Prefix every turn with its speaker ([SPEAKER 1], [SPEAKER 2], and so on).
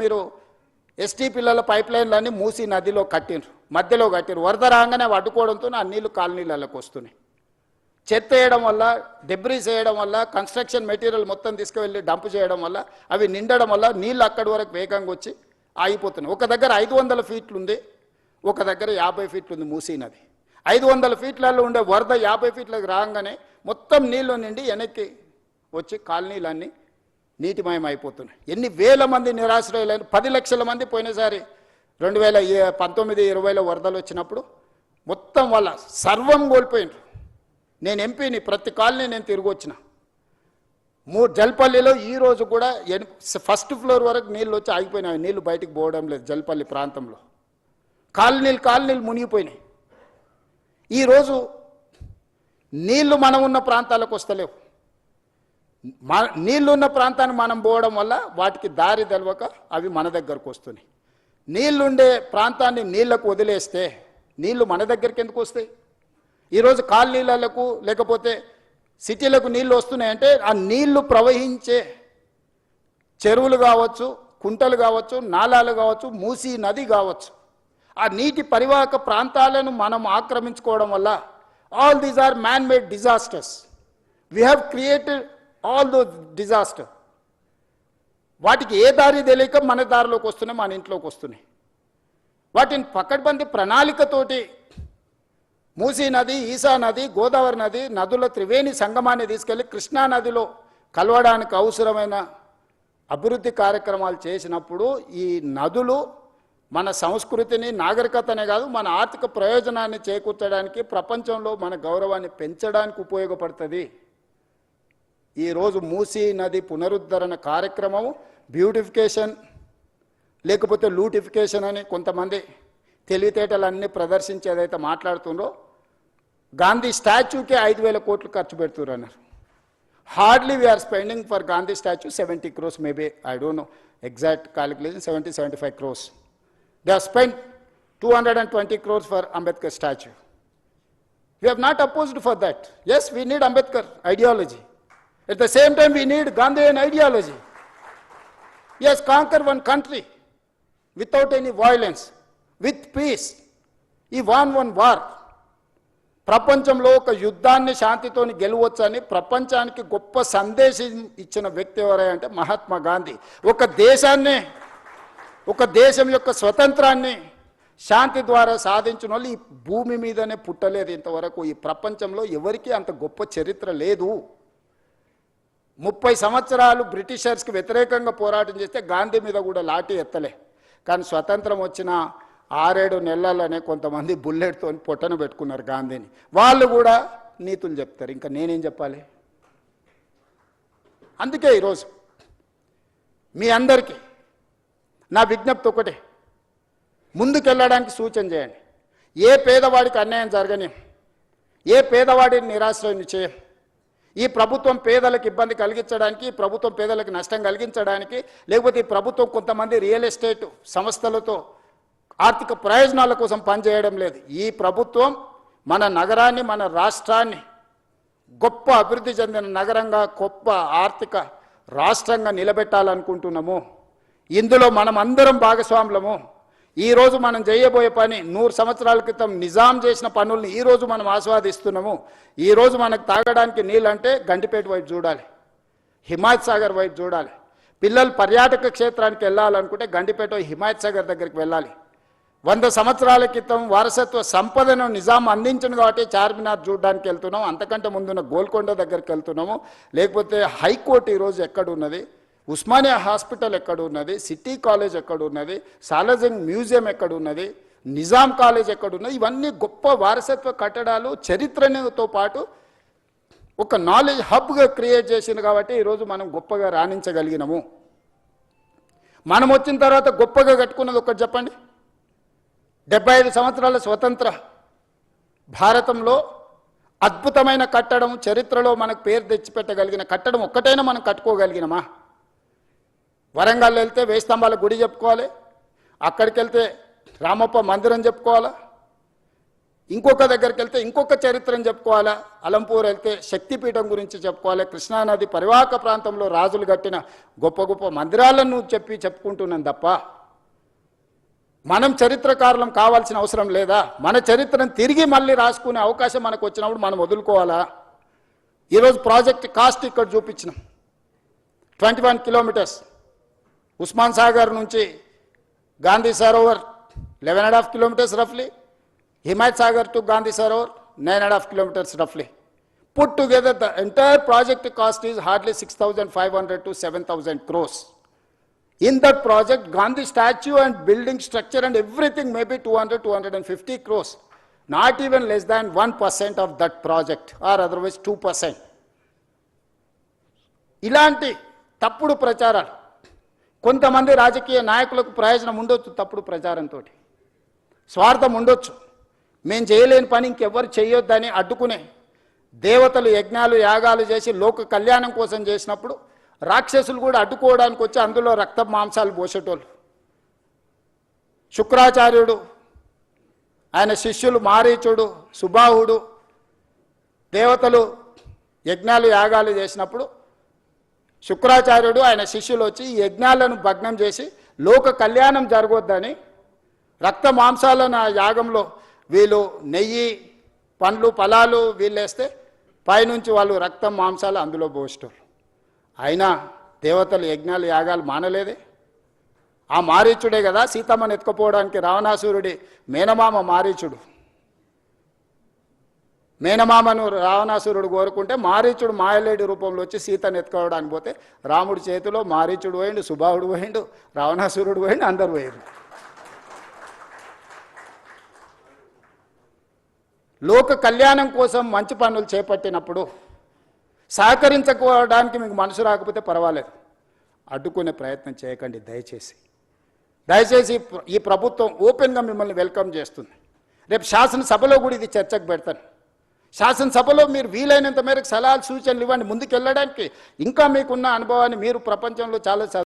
[SPEAKER 1] మీరు ఎస్టీ పిల్లల పైప్ లైన్లన్నీ మూసి నదిలో కట్టిండ్రు, మధ్యలో కట్టిండ్రు. వరద రాగానే అడ్డుకోవడంతో ఆ నీళ్లు కాలనీలకు వస్తున్నాయి. చెత్త వేయడం వల్ల, డెబ్రీస్ వేయడం వల్ల, కన్స్ట్రక్షన్ మెటీరియల్ మొత్తం తీసుకువెళ్ళి డంప్ చేయడం వల్ల అవి నిండడం వల్ల నీళ్ళు అక్కడి వరకు వేగంగా వచ్చి ఆగిపోతున్నాయి. ఒక దగ్గర 500 ఫీట్లు ఉంది, ఒక దగ్గర 50 ఫీట్లు ఉంది మూసీ నది. 500 ఫీట్లలో ఉండే వరద 50 ఫీట్లకు రాగానే మొత్తం నీళ్ళు నిండి వెనక్కి వచ్చి కాలనీలన్నీ నీటిమయం అయిపోతున్నాయి. ఎన్ని వేల మంది నిరాశ్రయులైన, 10 లక్షల మంది పోయినసారి 2019-20లో వరదలు వచ్చినప్పుడు మొత్తం వాళ్ళ సర్వం కోల్పోయినారు. నేను ఎంపీని, ప్రతి కాలనీ నేను తిరిగి వచ్చిన. జల్పల్లిలో ఈరోజు కూడా ఫస్ట్ ఫ్లోర్ వరకు నీళ్ళు వచ్చి ఆగిపోయినాయి. నీళ్ళు బయటికి పోవడం లేదు. జల్పల్లి ప్రాంతంలో కాలనీలు మునిగిపోయినాయి. ఈరోజు నీళ్లు మనం ఉన్న ప్రాంతాలకు వస్తలేవు. నీళ్లున్న ప్రాంతాన్ని మనం పోవడం వల్ల వాటికి దారి తెలవక అవి మన దగ్గరకు వస్తున్నాయి. నీళ్లుండే ప్రాంతాన్ని నీళ్లకు వదిలేస్తే నీళ్లు మన దగ్గరికి ఎందుకు వస్తాయి? ఈరోజు కాలనీలకు లేకపోతే సిటీలకు నీళ్లు వస్తున్నాయంటే ఆ నీళ్లు ప్రవహించే చెరువులు కావచ్చు, కుంటలు కావచ్చు, నాలాలు కావచ్చు, మూసీ నది కావచ్చు, ఆ నీటి పరివాహక ప్రాంతాలను మనం ఆక్రమించుకోవడం వల్ల all these are man made disasters. We have created all those disaster. వాటికి ఏ దారి తెలియక మన దారిలోకి వస్తున్నాయి, మన ఇంట్లోకి వస్తున్నాయి. వాటిని పకడ్బందీ ప్రణాళికతోటి మూసీ నది, ఈసా నది, గోదావరి నది నదుల త్రివేణి సంగమాన్ని తీసుకెళ్లి కృష్ణా నదిలో కలవడానికి అవసరమైన అభివృద్ధి కార్యక్రమాలు చేసినప్పుడు ఈ నదులు మన సంస్కృతిని, నాగరికతనే కాదు మన ఆర్థిక ప్రయోజనాన్ని చేకూర్చడానికి, ప్రపంచంలో మన గౌరవాన్ని పెంచడానికి ఉపయోగపడుతుంది. ఈరోజు మూసీ నది పునరుద్ధరణ కార్యక్రమం బ్యూటిఫికేషన్ లేకపోతే లూటిఫికేషన్ అని కొంతమంది తెలివితేటలన్నీ ప్రదర్శించి ఏదైతే మాట్లాడుతుందో, గాంధీ స్టాచ్యూకే 5,000 కోట్లు ఖర్చు పెడుతున్నారు అన్నారు. Hardly we are spending for Gandhi statue 70 crores, maybe I don't know exact calculation, 70-75 crores. They have spent 220 crores for Ambedkar statue. We have not opposed for that. Yes, we need Ambedkar ideology. At the same time, we need Gandhian ideology. Yes, conquer one country without any violence, with peace. He won one war. ప్రపంచంలో ఒక యుద్ధాన్ని శాంతితోని గెలవచ్చని ప్రపంచానికి గొప్ప సందేశం ఇచ్చిన వ్యక్తి ఎవరంటే మహాత్మా గాంధీ. ఒక దేశం యొక్క స్వతంత్రాన్ని శాంతి ద్వారా సాధించిన వాళ్ళు ఈ భూమి మీదనే పుట్టలేదు ఇంతవరకు. ఈ ప్రపంచంలో ఎవరికీ అంత గొప్ప చరిత్ర లేదు. 30 సంవత్సరాలు బ్రిటిషర్స్కి వ్యతిరేకంగా పోరాటం చేస్తే గాంధీ మీద కూడా లాఠీ ఎత్తలే. కానీ స్వతంత్రం వచ్చిన 6-7 నెలలనే కొంతమంది బుల్లెట్తో పొట్టను పెట్టుకున్నారు గాంధీని. వాళ్ళు కూడా నీతులు చెప్తారు, ఇంకా నేనేం చెప్పాలి? అందుకే ఈరోజు మీ అందరికీ నా విజ్ఞప్తి ఒకటే, ముందుకెళ్ళడానికి సూచన చేయండి. ఏ పేదవాడికి అన్యాయం జరగని, ఏ పేదవాడిని నిరాశ్రయం చేయం. ఈ ప్రభుత్వం పేదలకు ఇబ్బంది కలిగించడానికి, ఈ ప్రభుత్వం పేదలకు నష్టం కలిగించడానికి, లేకపోతే ఈ ప్రభుత్వం కొంతమంది రియల్ ఎస్టేట్ సంస్థలతో ఆర్థిక ప్రయోజనాల కోసం పనిచేయడం లేదు. ఈ ప్రభుత్వం మన నగరాన్ని, మన రాష్ట్రాన్ని గొప్ప అభివృద్ధి చెందిన నగరంగా, గొప్ప ఆర్థిక రాష్ట్రంగా నిలబెట్టాలనుకుంటున్నాము. ఇందులో మనం అందరం భాగస్వాములము. ఈరోజు మనం చేయబోయే పని 100 సంవత్సరాల క్రితం నిజాం చేసిన పనుల్ని ఈరోజు మనం ఆస్వాదిస్తున్నాము. ఈరోజు మనకు తాగడానికి నీళ్ళంటే గండిపేట వైపు చూడాలి, హిమాయత్ సాగర్ వైపు చూడాలి. పిల్లలు పర్యాటక క్షేత్రానికి వెళ్ళాలనుకుంటే గండిపేట హిమాయత్ సాగర్ దగ్గరికి వెళ్ళాలి. 100 సంవత్సరాల క్రితం వారసత్వ సంపదను నిజాం అందించింది కాబట్టి చార్మినార్ చూడడానికి వెళ్తున్నాము. అంతకంటే ముందున్న గోల్కొండ దగ్గరికి వెళ్తున్నాము. లేకపోతే హైకోర్టు ఈరోజు ఎక్కడున్నది, ఉస్మానియా హాస్పిటల్ ఎక్కడున్నది, సిటీ కాలేజ్ ఎక్కడున్నది, సాలార్జంగ్ మ్యూజియం ఎక్కడున్నది, నిజాం కాలేజ్ ఎక్కడున్నది, ఇవన్నీ గొప్ప వారసత్వ కట్టడాలు. చరిత్రతో పాటు ఒక నాలెడ్జ్ హబ్గా క్రియేట్ చేసింది కాబట్టి ఈరోజు మనం గొప్పగా రాణించగలిగినాము. మనం వచ్చిన తర్వాత గొప్పగా కట్టుకున్నది ఒకటి చెప్పండి. 75 సంవత్సరాల స్వతంత్ర భారతంలో అద్భుతమైన కట్టడం, చరిత్రలో మనకు పేరు తెచ్చిపెట్టగలిగిన కట్టడం ఒక్కటైనా మనం కట్టుకోగలిగినమా? వరంగల్ వెళ్తే 1000 స్తంభాల గుడి చెప్పుకోవాలి, అక్కడికి వెళ్తే రామప్ప మందిరం చెప్పుకోవాలా. ఇంకొక దగ్గరికి వెళ్తే ఇంకొక చరిత్రను చెప్పుకోవాలా, అలంపూర్ వెళ్తే శక్తిపీఠం గురించి చెప్పుకోవాలి, కృష్ణానది పరివాహక ప్రాంతంలో రాజులు కట్టిన గొప్ప గొప్ప మందిరాలను చెప్పుకుంటున్నాను తప్ప మనం చరిత్రకారులం కావాల్సిన అవసరం లేదా? మన చరిత్రను తిరిగి మళ్ళీ రాసుకునే అవకాశం మనకు వచ్చినప్పుడు మనం వదులుకోవాలా? ఈరోజు ప్రాజెక్ట్ కాస్ట్ ఇక్కడ చూపించినాం, 21 కిలోమీటర్స్. ఉస్మాన్ సాగర్ నుంచి Gandhi Sarovar 11.5 kilometers roughly. Himayat Sagar to Gandhi Sarovar 9.5 kilometers roughly. Put together the entire project cost is hardly 6,500 to 7,000 crores. In that project, Gandhi statue and building structure and everything may be 200-250 crores. Not even less than 1% of that project or otherwise 2%. ఇలాంటి తప్పుడు ప్రచారాలు కొంతమంది రాజకీయ నాయకులకు ప్రయోజనం ఉండొచ్చు, తప్పుడు ప్రచారంతో స్వార్థం ఉండొచ్చు, మేము చేయలేని పని ఇంకెవ్వరు చేయొద్దని అడ్డుకునే దేవతలు యజ్ఞాలు యాగాలు చేసి లోక కళ్యాణం కోసం చేసినప్పుడు రాక్షసులు కూడా అడ్డుకోవడానికి వచ్చి అందులో రక్త మాంసాలు పోసేటోళ్ళు. శుక్రాచార్యుడు, ఆయన శిష్యులు మారీచుడు, సుబాహుడు దేవతలు యజ్ఞాలు యాగాలు చేసినప్పుడు శుక్రాచార్యుడు ఆయన శిష్యులు వచ్చి ఈ యజ్ఞాలను భగ్నం చేసి లోక కళ్యాణం జరగొద్దని రక్త మాంసాలను ఆ యాగంలో వీళ్ళు నెయ్యి పండ్లు ఫలాలు వీళ్ళేస్తే పైనుంచి వాళ్ళు రక్తం మాంసాలు అందులో పోస్తారు. అయినా దేవతలు యజ్ఞాలు యాగాలు మానలేదే. ఆ మారీచుడే కదా సీతమ్మను ఎత్తుకుపోవడానికి రావణాసురుడి మేనమామ మారీచుడు. మేనమామను రావణాసురుడు కోరుకుంటే మారీచుడు మాయలేడి రూపంలో వచ్చి సీతను ఎత్తుకోవడానికి పోతే రాముడి చేతిలో మారీచుడు పోయిండు, సుబాహుడు పోయిండు, రావణాసురుడు పోయిండు, అందరు పోయిండు. లోక కళ్యాణం కోసం మంచి పనులు చేపట్టినప్పుడు సహకరించుకోవడానికి మీకు మనసు రాకపోతే పర్వాలేదు, అడ్డుకునే ప్రయత్నం చేయకండి దయచేసి. దయచేసి ఈ ప్రభుత్వం ఓపెన్గా మిమ్మల్ని వెల్కమ్ చేస్తుంది. రేపు శాసనసభలో కూడా ఇది చర్చకు పెడతాను. శాసనసభలో మీరు వీలైనంత మేరకు సలహాలు సూచనలు ఇవ్వండి ముందుకు వెళ్ళడానికి. ఇంకా మీకున్న అనుభవాన్ని మీరు ప్రపంచంలో చాలా